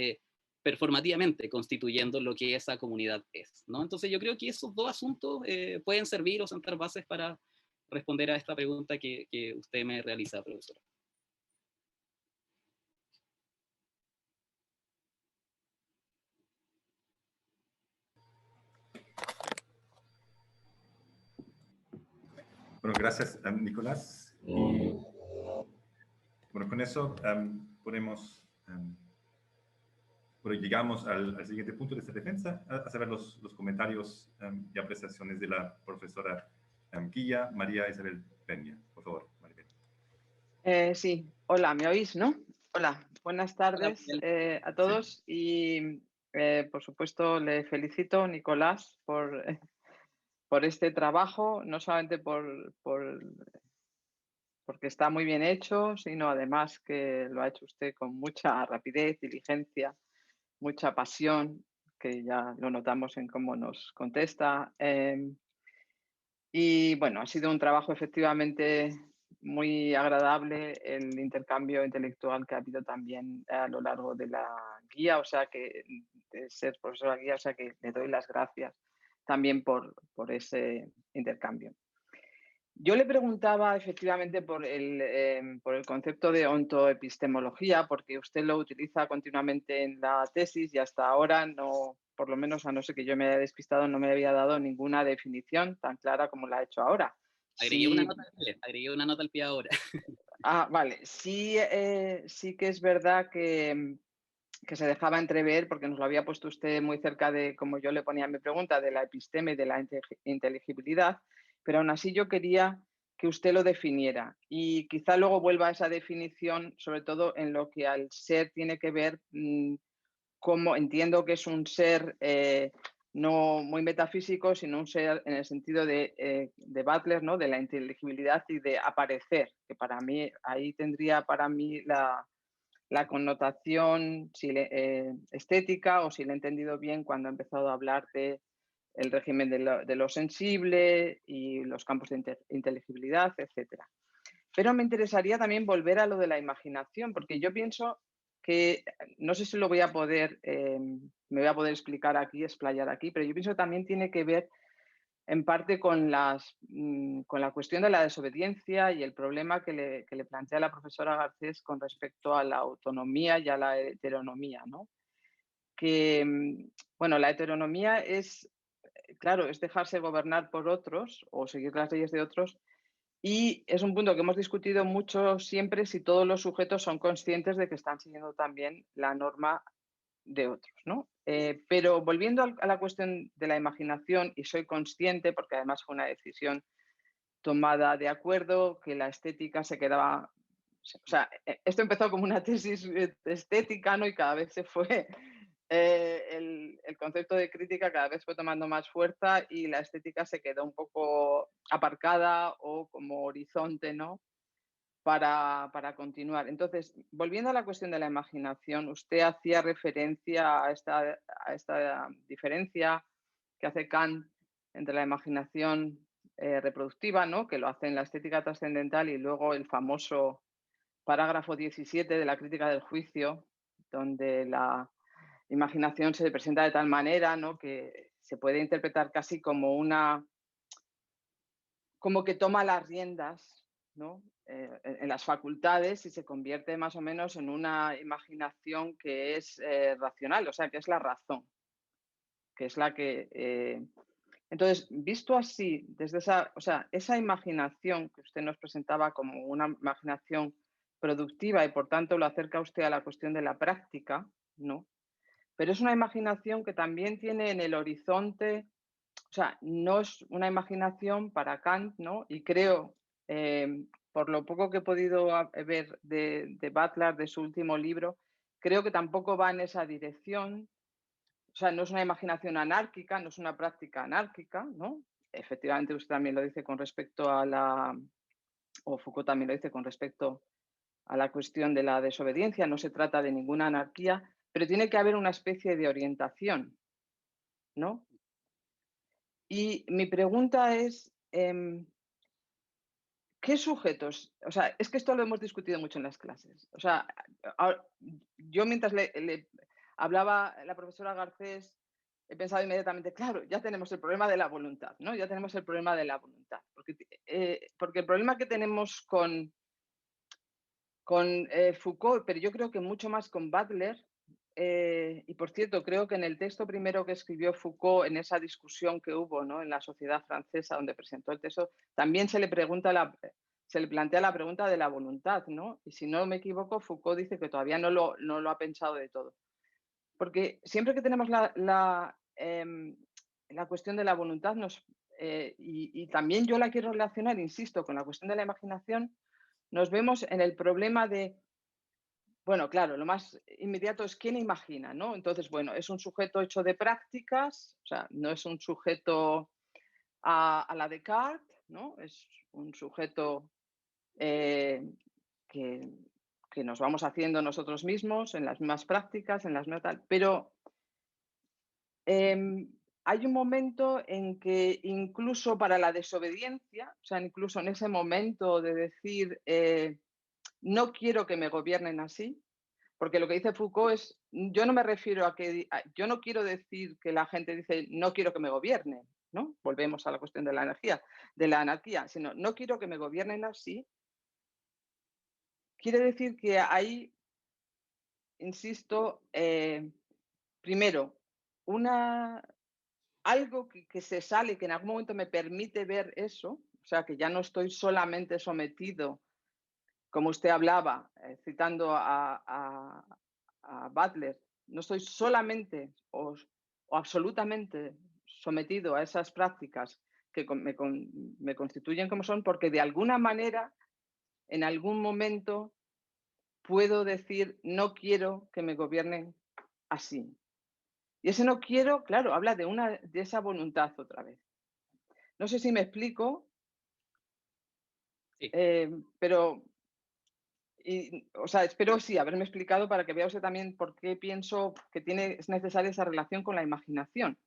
Performativamente constituyendo lo que esa comunidad es, ¿no? Entonces yo creo que esos dos asuntos pueden servir o sentar bases para responder a esta pregunta que usted me realiza, profesora. Bueno, gracias, Nicolás. Y bueno, con eso llegamos al siguiente punto de esta defensa, a saber los comentarios y apreciaciones de la profesora Guía María Isabel Peña. Por favor, María. Sí, hola, ¿me oís, no? Hola, buenas tardes a todos y por supuesto le felicito, Nicolás, por este trabajo, no solamente porque está muy bien hecho, sino además que lo ha hecho usted con mucha rapidez, diligencia, mucha pasión, que ya lo notamos en cómo nos contesta. Y bueno, ha sido un trabajo efectivamente muy agradable el intercambio intelectual que ha habido también a lo largo de la guía, o sea que de ser profesora guía, o sea que le doy las gracias también por ese intercambio. Yo le preguntaba efectivamente por el concepto de ontoepistemología, porque usted lo utiliza continuamente en la tesis y hasta ahora no, por lo menos a no ser que yo me haya despistado, no me había dado ninguna definición tan clara como la ha hecho ahora. Agregué una nota al pie ahora. Vale. Sí, sí que es verdad que se dejaba entrever, porque nos lo había puesto usted muy cerca de, como yo le ponía en mi pregunta, de la episteme y de la inteligibilidad, pero aún así yo quería que usted lo definiera y quizá luego vuelva a esa definición, sobre todo en lo que al ser tiene que ver, como entiendo que es un ser no muy metafísico, sino un ser en el sentido de Butler, ¿no? De la inteligibilidad y de aparecer, que para mí, ahí tendría para mí la connotación estética, o si le he entendido bien cuando he empezado a hablar de el régimen de lo sensible y los campos de inteligibilidad, etc. Pero me interesaría también volver a lo de la imaginación, porque yo pienso que, no sé si lo voy a poder, me voy a poder explicar aquí, explayar aquí, pero yo pienso que también tiene que ver en parte con la cuestión de la desobediencia y el problema que le plantea la profesora Garcés con respecto a la autonomía y a la heteronomía, ¿no? Que, bueno, la heteronomía es, claro, es dejarse gobernar por otros o seguir las leyes de otros, y es un punto que hemos discutido mucho siempre, si todos los sujetos son conscientes de que están siguiendo también la norma de otros, ¿no? Pero volviendo a la cuestión de la imaginación, y soy consciente, porque además fue una decisión tomada de acuerdo, que la estética se quedaba, o sea, esto empezó como una tesis estética, ¿no? Y cada vez se fue, el concepto de crítica cada vez fue tomando más fuerza y la estética se quedó un poco aparcada o como horizonte, ¿no? Para continuar. Entonces, volviendo a la cuestión de la imaginación, usted hacía referencia a esta diferencia que hace Kant entre la imaginación reproductiva, ¿no? Que lo hace en la estética trascendental, y luego el famoso parágrafo 17 de la crítica del juicio, donde la imaginación se presenta de tal manera, ¿no? Que se puede interpretar casi como como que toma las riendas, ¿no? En las facultades, y se convierte más o menos en una imaginación que es racional, o sea, que es la razón, que es la que... Entonces, visto así, desde esa imaginación que usted nos presentaba como una imaginación productiva, y por tanto lo acerca usted a la cuestión de la práctica, ¿no? Pero es una imaginación que también tiene en el horizonte, o sea, no es una imaginación para Kant, ¿no? Y creo, por lo poco que he podido ver de Butler, de su último libro, creo que tampoco va en esa dirección. O sea, no es una imaginación anárquica, no es una práctica anárquica, ¿no? Efectivamente, usted también lo dice con respecto a o Foucault también lo dice con respecto a la cuestión de la desobediencia, no se trata de ninguna anarquía, pero tiene que haber una especie de orientación, ¿no? Y mi pregunta es, ¿qué sujetos? O sea, es que esto lo hemos discutido mucho en las clases. O sea, yo mientras le hablaba la profesora Garcés, he pensado inmediatamente, claro, ya tenemos el problema de la voluntad, ¿no? Ya tenemos el problema de la voluntad. Porque el problema que tenemos con Foucault, pero yo creo que mucho más con Butler, y por cierto, creo que en el texto primero que escribió Foucault, en esa discusión que hubo, ¿no? En la Sociedad Francesa, donde presentó el texto, también se le plantea la pregunta de la voluntad, ¿no? Y si no me equivoco, Foucault dice que todavía no lo ha pensado de todo. Porque siempre que tenemos la cuestión de la voluntad, y también yo la quiero relacionar, insisto, con la cuestión de la imaginación, nos vemos en el problema de, bueno, claro, lo más inmediato es quién imagina, ¿no? Entonces, bueno, es un sujeto hecho de prácticas, o sea, no es un sujeto a la Descartes, ¿no? Es un sujeto que, que nos vamos haciendo nosotros mismos en las mismas prácticas, en las mismas tal, pero hay un momento en que incluso para la desobediencia, o sea, incluso en ese momento de decir, no quiero que me gobiernen así, porque lo que dice Foucault es, yo no me refiero yo no quiero decir que la gente dice, no quiero que me gobiernen, ¿no? Volvemos a la cuestión de la anarquía, sino no quiero que me gobiernen así, quiere decir que ahí, insisto, primero, algo que se sale, que en algún momento me permite ver eso, o sea, que ya no estoy solamente sometido, como usted hablaba, citando a Butler, no estoy solamente o absolutamente sometido a esas prácticas que me constituyen como son, porque de alguna manera, en algún momento, puedo decir, no quiero que me gobiernen así. Y ese no quiero, claro, habla de esa voluntad otra vez. No sé si me explico, Sí. pero, o sea, espero sí haberme explicado para que vea usted también por qué pienso que es necesaria esa relación con la imaginación,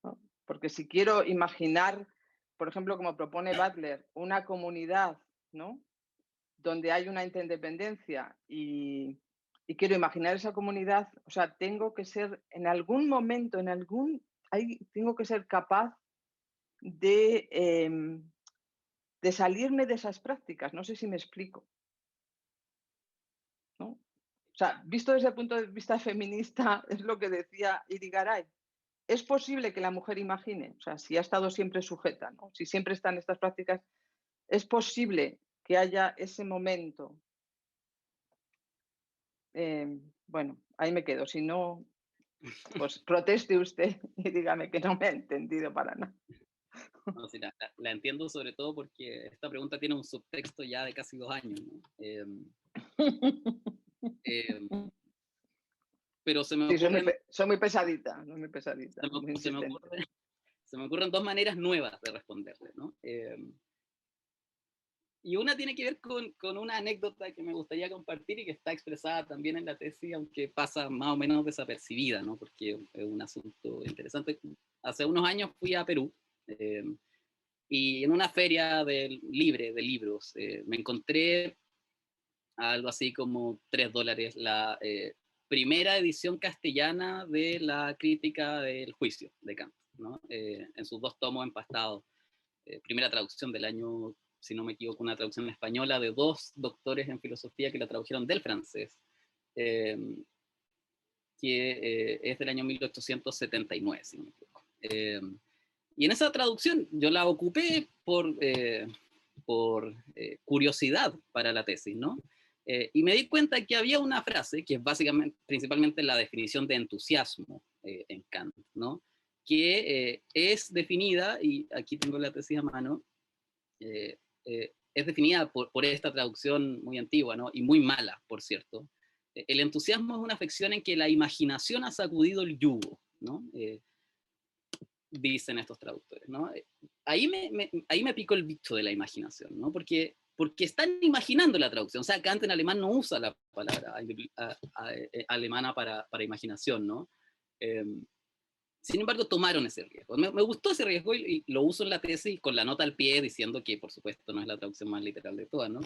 ¿no? Porque si quiero imaginar, por ejemplo, como propone Butler, una comunidad, ¿no?, donde hay una interdependencia y quiero imaginar esa comunidad, o sea, tengo que ser en algún momento, tengo que ser capaz de salirme de esas prácticas. No sé si me explico, ¿no? O sea, visto desde el punto de vista feminista, es lo que decía Irigaray. Es posible que la mujer imagine, o sea, si ha estado siempre sujeta, ¿no?, si siempre está en estas prácticas, es posible que haya ese momento. Bueno, ahí me quedo. Si no, pues proteste usted y dígame que no me ha entendido para nada. No, sí, la entiendo sobre todo porque esta pregunta tiene un subtexto ya de casi 2 años, ¿no? Pero se me Sí, ocurren, soy muy pesadita, no muy pesadita, se muy me, se me insistente. ocurren, se me ocurren 2 maneras nuevas de responderle, ¿no? Y una tiene que ver con una anécdota que me gustaría compartir y que está expresada también en la tesis, aunque pasa más o menos desapercibida, ¿no? Porque es un asunto interesante. Hace unos años fui a Perú, y en una feria libre de libros me encontré algo así como $3 la primera edición castellana de la crítica del juicio de Kant, ¿no? En sus 2 tomos empastados. Primera traducción del año, si no me equivoco, una traducción española de 2 doctores en filosofía que la tradujeron del francés, que es del año 1879, si no me equivoco. Y en esa traducción yo la ocupé por curiosidad para la tesis, ¿no? Y me di cuenta que había una frase que es básicamente, principalmente la definición de entusiasmo en Kant, ¿no? Que es definida, y aquí tengo la tesis a mano, es definida por esta traducción muy antigua, ¿no?, y muy mala, por cierto. El entusiasmo es una afección en que la imaginación ha sacudido el yugo, ¿no? Dicen estos traductores, ¿no? Ahí me picó el bicho de la imaginación, ¿no? Porque están imaginando la traducción. O sea, Kant en alemán no usa la palabra alemana para imaginación, ¿no? Sin embargo, tomaron ese riesgo. Me gustó ese riesgo y lo uso en la tesis con la nota al pie diciendo que, por supuesto, no es la traducción más literal de todas, ¿no?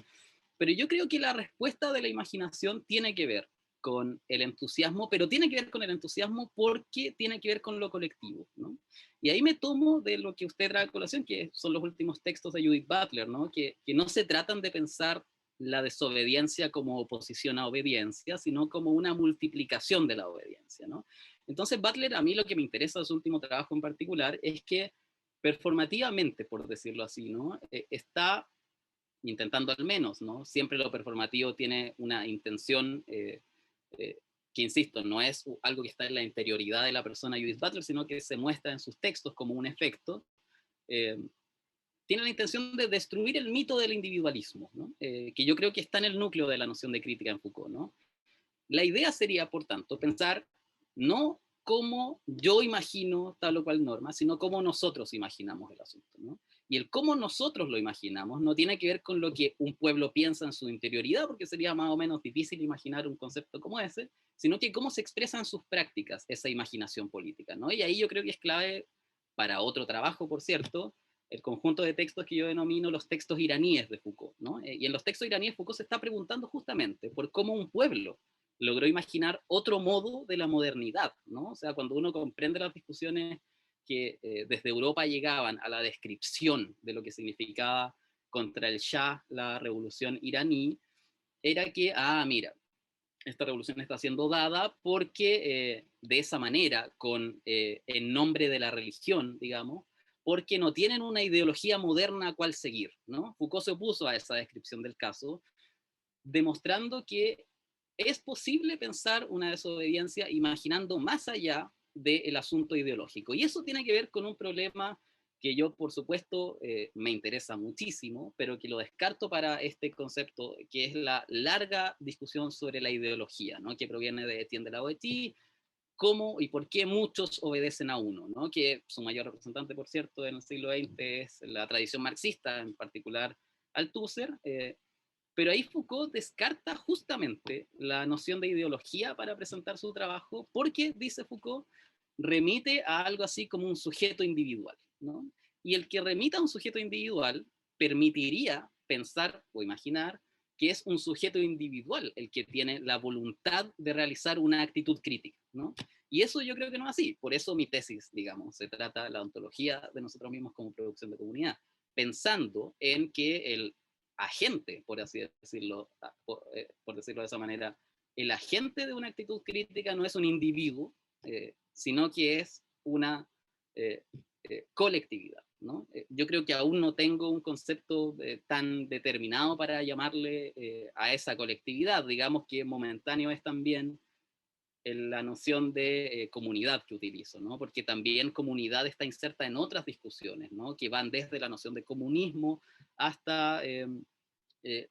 Pero yo creo que la respuesta de la imaginación tiene que ver con el entusiasmo, pero tiene que ver con el entusiasmo porque tiene que ver con lo colectivo, ¿no? Y ahí me tomo de lo que usted trae a colación, que son los últimos textos de Judith Butler, ¿no? Que no se tratan de pensar la desobediencia como oposición a obediencia, sino como una multiplicación de la obediencia, ¿no? Entonces Butler, a mí lo que me interesa de su último trabajo en particular es que performativamente, por decirlo así, ¿no?, está intentando al menos, ¿no? Siempre lo performativo tiene una intención que, insisto, no es algo que está en la interioridad de la persona Judith Butler, sino que se muestra en sus textos como un efecto. Tiene la intención de destruir el mito del individualismo, ¿no? Que yo creo que está en el núcleo de la noción de crítica en Foucault, ¿no? La idea sería, por tanto, pensar no cómo yo imagino tal o cual norma, sino cómo nosotros imaginamos el asunto, ¿no? Y el cómo nosotros lo imaginamos no tiene que ver con lo que un pueblo piensa en su interioridad, porque sería más o menos difícil imaginar un concepto como ese, sino que cómo se expresa en sus prácticas esa imaginación política, ¿no? Y ahí yo creo que es clave para otro trabajo, por cierto, el conjunto de textos que yo denomino los textos iraníes de Foucault, ¿no? Y en los textos iraníes Foucault se está preguntando justamente por cómo un pueblo logró imaginar otro modo de la modernidad, ¿no? O sea, cuando uno comprende las discusiones que desde Europa llegaban a la descripción de lo que significaba contra el Shah la revolución iraní, era que, mira, esta revolución está siendo dada porque de esa manera, en nombre de la religión, digamos, porque no tienen una ideología moderna a cual seguir, ¿no? Foucault se opuso a esa descripción del caso, demostrando que es posible pensar una desobediencia imaginando más allá del asunto ideológico. Y eso tiene que ver con un problema que yo, por supuesto, me interesa muchísimo, pero que lo descarto para este concepto, que es la larga discusión sobre la ideología, ¿no? Que proviene de Etienne de la Boétie, cómo y por qué muchos obedecen a uno, ¿no? Que su mayor representante, por cierto, en el siglo XX es la tradición marxista, en particular Althusser, pero ahí Foucault descarta justamente la noción de ideología para presentar su trabajo, porque, dice Foucault, remite a algo así como un sujeto individual, ¿no? Y el que remita a un sujeto individual permitiría pensar o imaginar que es un sujeto individual el que tiene la voluntad de realizar una actitud crítica, ¿no? Y eso yo creo que no es así. Por eso mi tesis, digamos, se trata de la ontología de nosotros mismos como producción de comunidad, pensando en que el agente, por así decirlo, por decirlo de esa manera, el agente de una actitud crítica no es un individuo, sino que es una colectividad, ¿no? Yo creo que aún no tengo un concepto tan determinado para llamarle a esa colectividad, digamos que momentáneo es también la noción de comunidad que utilizo, ¿no? Porque también comunidad está inserta en otras discusiones, ¿no? Que van desde la noción de comunismo hasta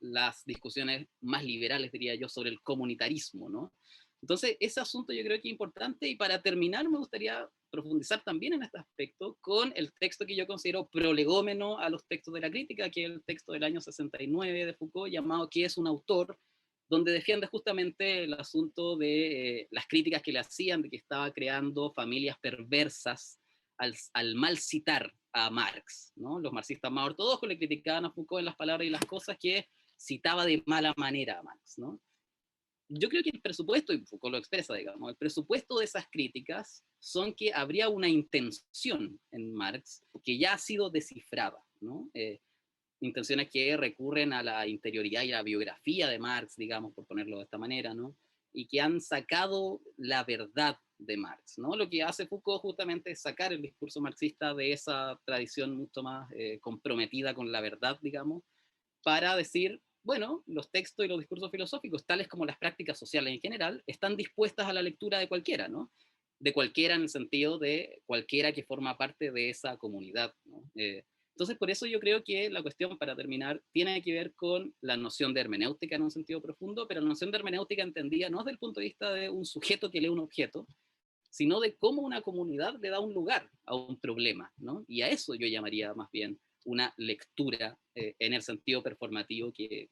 las discusiones más liberales, diría yo, sobre el comunitarismo, ¿no? Entonces, ese asunto yo creo que es importante, y para terminar me gustaría profundizar también en este aspecto con el texto que yo considero prolegómeno a los textos de la crítica, que es el texto del año 69 de Foucault, llamado ¿Qué es un autor?, donde defiende justamente el asunto de las críticas que le hacían, de que estaba creando familias perversas al mal citar a Marx, ¿no? Los marxistas más ortodoxos le criticaban a Foucault en las palabras y las cosas que citaba de mala manera a Marx, ¿no? Yo creo que el presupuesto, y Foucault lo expresa, digamos, el presupuesto de esas críticas son que habría una intención en Marx que ya ha sido descifrada, ¿no? Intenciones que recurren a la interioridad y a la biografía de Marx, digamos, por ponerlo de esta manera, ¿no? Y que han sacado la verdad de Marx, ¿no? Lo que hace Foucault justamente es sacar el discurso marxista de esa tradición mucho más comprometida con la verdad, digamos, para decir, bueno, los textos y los discursos filosóficos, tales como las prácticas sociales en general, están dispuestas a la lectura de cualquiera, ¿no? De cualquiera en el sentido de cualquiera que forma parte de esa comunidad, ¿no? Entonces, por eso yo creo que la cuestión, para terminar, tiene que ver con la noción de hermenéutica en un sentido profundo, pero la noción de hermenéutica entendida no desde el punto de vista de un sujeto que lee un objeto, sino de cómo una comunidad le da un lugar a un problema, ¿no? Y a eso yo llamaría más bien una lectura en el sentido performativo que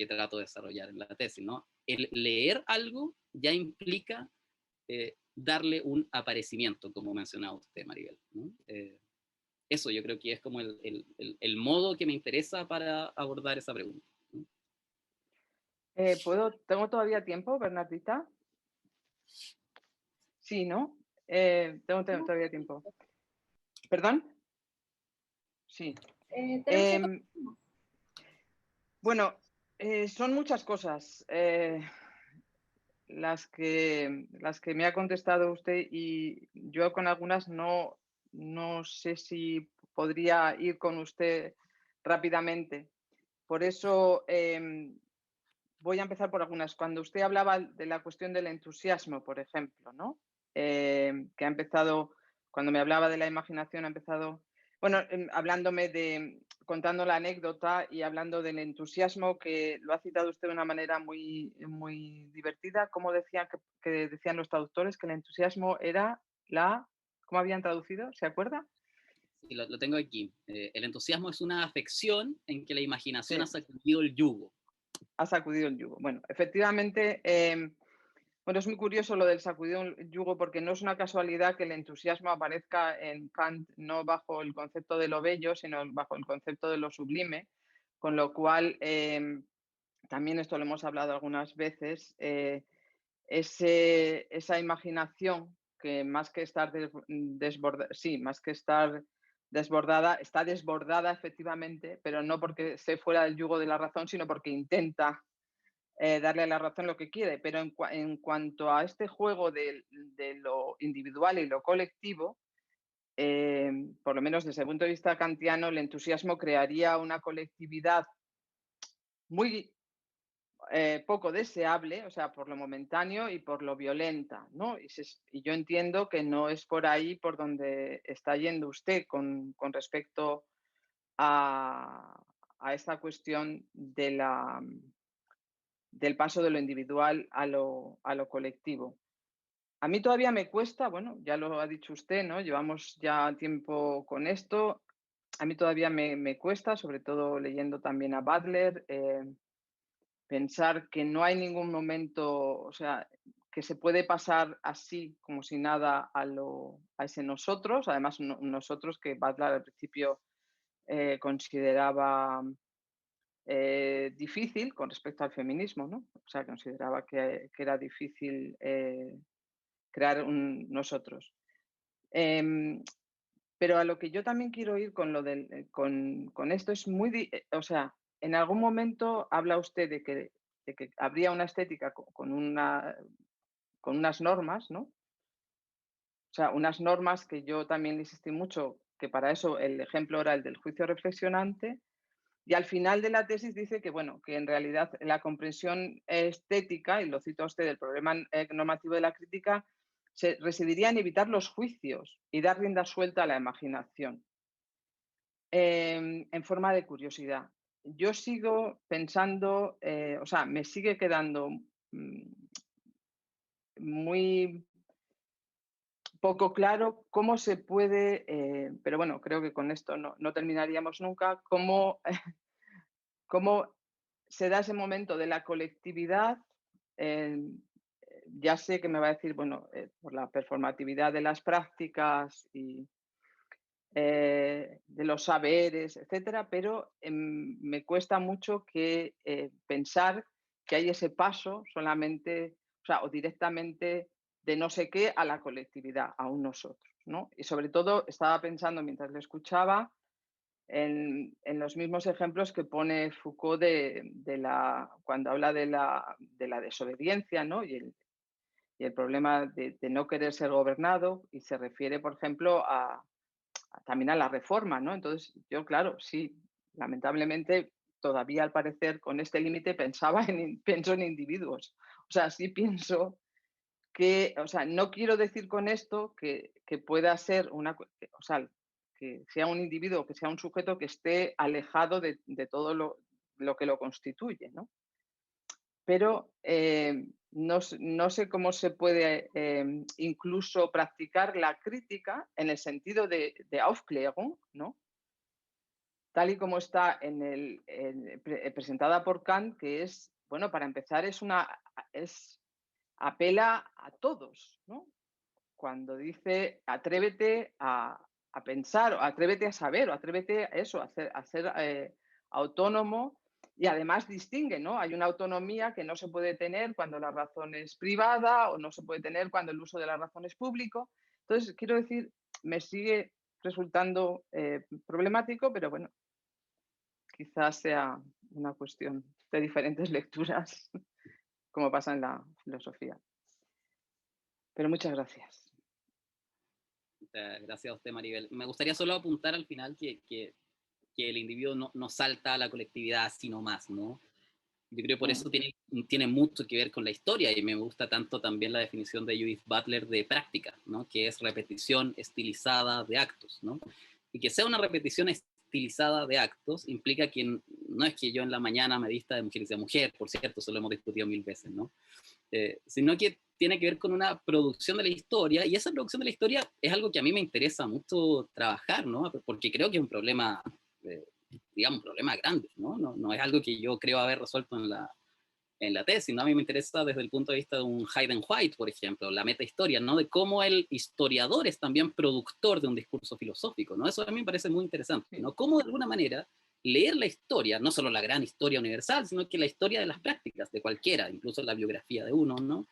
trato de desarrollar en la tesis, ¿no? El leer algo ya implica darle un aparecimiento, como mencionaba usted, Maribel, ¿no? Eso yo creo que es como el modo que me interesa para abordar esa pregunta, ¿no? ¿Tengo todavía tiempo, Bernardita? Sí, ¿no? Tengo todavía tiempo. ¿Perdón? Sí. Bueno, son muchas cosas las que me ha contestado usted, y yo con algunas no sé si podría ir con usted rápidamente. Por eso voy a empezar por algunas. Cuando usted hablaba de la cuestión del entusiasmo, por ejemplo, ¿no? Que ha empezado, cuando me hablaba de la imaginación, ha empezado, bueno, contando la anécdota y hablando del entusiasmo, que lo ha citado usted de una manera muy, muy divertida. ¿Cómo decían que decían los traductores que el entusiasmo era ¿cómo habían traducido? ¿Se acuerda? Sí, lo tengo aquí. El entusiasmo es una afección en que la imaginación Sí. ha sacudido el yugo. Ha sacudido el yugo. Bueno, efectivamente, bueno, es muy curioso lo del sacudido el yugo, porque no es una casualidad que el entusiasmo aparezca en Kant no bajo el concepto de lo bello, sino bajo el concepto de lo sublime, con lo cual, también esto lo hemos hablado algunas veces, esa imaginación que más que estar desbordada, sí, más que estar desbordada, está desbordada efectivamente, pero no porque esté fuera del yugo de la razón, sino porque intenta darle a la razón lo que quiere. Pero en cuanto a este juego de lo individual y lo colectivo, por lo menos desde el punto de vista kantiano, el entusiasmo crearía una colectividad muy poco deseable, o sea, por lo momentáneo y por lo violenta, ¿no? Y yo entiendo que no es por ahí por donde está yendo usted con respecto a esta cuestión del paso de lo individual a lo colectivo. A mí todavía me cuesta, bueno, ya lo ha dicho usted, ¿no? Llevamos ya tiempo con esto. A mí todavía me cuesta, sobre todo leyendo también a Butler, pensar que no hay ningún momento, o sea, que se puede pasar así, como si nada, a ese nosotros. Además, nosotros que Butler al principio consideraba difícil con respecto al feminismo, ¿no? O sea, consideraba que era difícil crear un nosotros. Pero a lo que yo también quiero ir con con esto es o sea, en algún momento habla usted de que habría una estética con unas normas, ¿no? O sea, unas normas que yo también insistí mucho, que para eso el ejemplo era el del juicio reflexionante, y al final de la tesis dice que, bueno, que en realidad la comprensión estética, y lo cito a usted, del problema normativo de la crítica, residiría en evitar los juicios y dar rienda suelta a la imaginación, en forma de curiosidad. Yo sigo pensando, o sea, me sigue quedando muy poco claro cómo se puede, pero bueno, creo que con esto no terminaríamos nunca, cómo se da ese momento de la colectividad. Ya sé que me va a decir, bueno, por la performatividad de las prácticas y de los saberes, etcétera, pero me cuesta mucho pensar que hay ese paso solamente, o sea, o directamente de no sé qué a la colectividad, a un nosotros, ¿no? Y sobre todo estaba pensando mientras le escuchaba en los mismos ejemplos que pone Foucault cuando habla de la desobediencia, ¿no? Y el problema de no querer ser gobernado, y se refiere, por ejemplo, también a la reforma, ¿no? Entonces, yo, claro, sí, lamentablemente, todavía al parecer con este límite pienso en individuos. O sea, sí pienso que, o sea, no quiero decir con esto que pueda ser o sea, que sea un individuo, que sea un sujeto que esté alejado de todo lo que lo constituye, ¿no? Pero no sé cómo se puede incluso practicar la crítica en el sentido de Aufklärung, ¿no? Tal y como está presentada por Kant, que es, bueno, para empezar, apela a todos, ¿no? Cuando dice atrévete a pensar, o atrévete a saber, o atrévete a eso, a ser autónomo. Y además distingue, ¿no? Hay una autonomía que no se puede tener cuando la razón es privada, o no se puede tener cuando el uso de la razón es público. Entonces, quiero decir, me sigue resultando problemático, pero bueno, quizás sea una cuestión de diferentes lecturas, como pasa en la filosofía. Pero muchas gracias. Gracias a usted, Maribel. Me gustaría solo apuntar al final que el individuo no salta a la colectividad sino más, ¿no? Yo creo que por eso tiene mucho que ver con la historia, y me gusta tanto también la definición de Judith Butler de práctica, ¿no? Que es repetición estilizada de actos, ¿no? Y que sea una repetición estilizada de actos implica que no es que yo en la mañana me vista de mujer y sea mujer, por cierto, eso lo hemos discutido 1000 veces, ¿no? Sino que tiene que ver con una producción de la historia, y esa producción de la historia es algo que a mí me interesa mucho trabajar, ¿no? Porque creo que es un problema, digamos, un problema grande, ¿no? No es algo que yo creo haber resuelto en la tesis, ¿no? A mí me interesa desde el punto de vista de un Hayden White, por ejemplo, la metahistoria, ¿no? De cómo el historiador es también productor de un discurso filosófico, ¿no? Eso a mí me parece muy interesante, ¿no? Cómo de alguna manera leer la historia, no solo la gran historia universal, sino que la historia de las prácticas de cualquiera, incluso la biografía de uno, ¿no?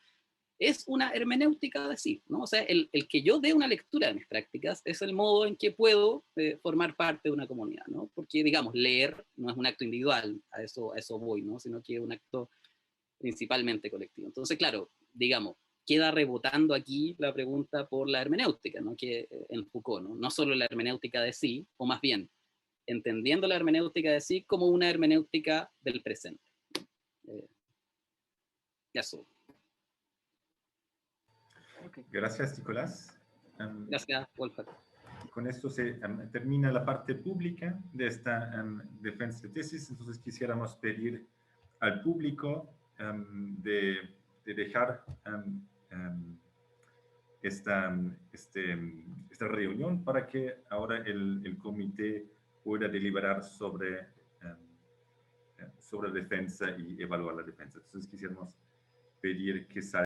es una hermenéutica de sí, ¿no? O sea, el que yo dé una lectura de mis prácticas es el modo en que puedo formar parte de una comunidad, ¿no? Porque, digamos, leer no es un acto individual, a eso voy, ¿no? Sino que es un acto principalmente colectivo. Entonces, claro, digamos, queda rebotando aquí la pregunta por la hermenéutica, ¿no? Que en Foucault, ¿no? No solo la hermenéutica de sí, o más bien, entendiendo la hermenéutica de sí como una hermenéutica del presente. Eso. Okay. Gracias, Nicolás. Gracias, Wolfgang. Con esto se termina la parte pública de esta defensa de tesis. Entonces quisiéramos pedir al público de dejar esta reunión para que ahora el comité pueda deliberar sobre la defensa y evaluar la defensa. Entonces quisiéramos pedir que salga